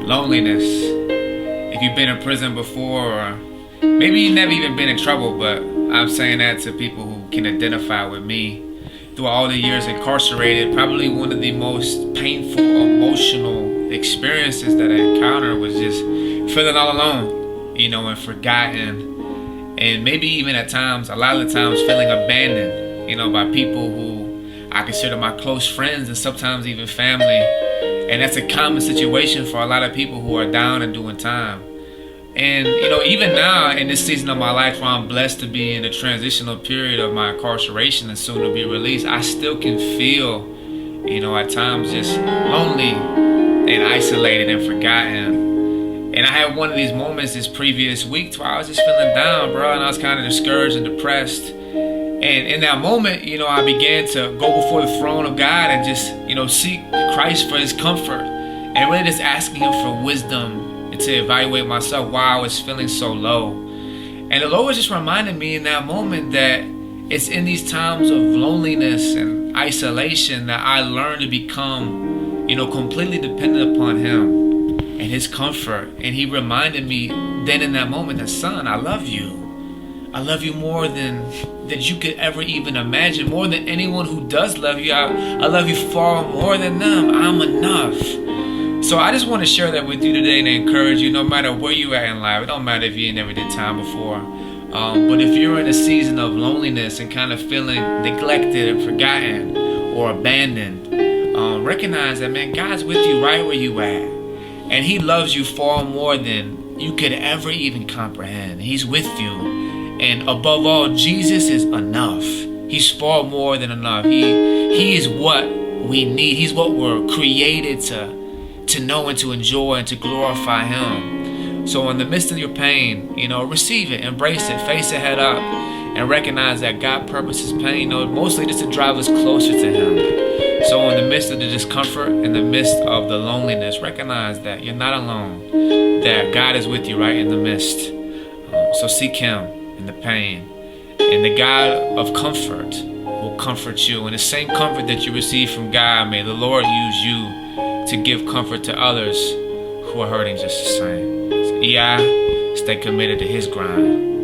loneliness. If you've been in prison before, or maybe you've never even been in trouble, but I'm saying that to people who can identify with me. Through all the years incarcerated, probably one of the most painful, emotional experiences that I encountered was just feeling all alone, and forgotten. And maybe even at times, a lot of the times, feeling abandoned, by people who I consider my close friends and sometimes even family. And that's a common situation for a lot of people who are down and doing time. And, even now in this season of my life where I'm blessed to be in the transitional period of my incarceration and soon to be released, I still can feel, at times just lonely and isolated and forgotten. And I had one of these moments this previous week where I was just feeling down, bro, and I was kind of discouraged and depressed. And in that moment, I began to go before the throne of God and just, seek Christ for his comfort and really just asking him for wisdom and to evaluate myself why I was feeling so low. And the Lord was just reminding me in that moment that it's in these times of loneliness and isolation that I learned to become, completely dependent upon him and his comfort. And he reminded me then in that moment that, son, I love you. I love you more than you could ever even imagine. More than anyone who does love you. I love you far more than them. I'm enough. So I just want to share that with you today and encourage you, no matter where you are in life. It don't matter if you never did time before. But if you're in a season of loneliness and kind of feeling neglected and forgotten or abandoned, recognize that, man, God's with you right where you at. And he loves you far more than you could ever even comprehend. He's with you. And above all, Jesus is enough. He's far more than enough. He is what we need. He's what we're created to know and to enjoy and to glorify him. So in the midst of your pain, receive it, embrace it, face it head up, and recognize that God purposes pain, mostly just to drive us closer to him. So in the midst of the discomfort, in the midst of the loneliness, recognize that you're not alone, that God is with you right in the midst. So seek him in the pain. And the God of comfort will comfort you. And the same comfort that you receive from God, may the Lord use you to give comfort to others who are hurting just the same. So EI, stay committed to his grind.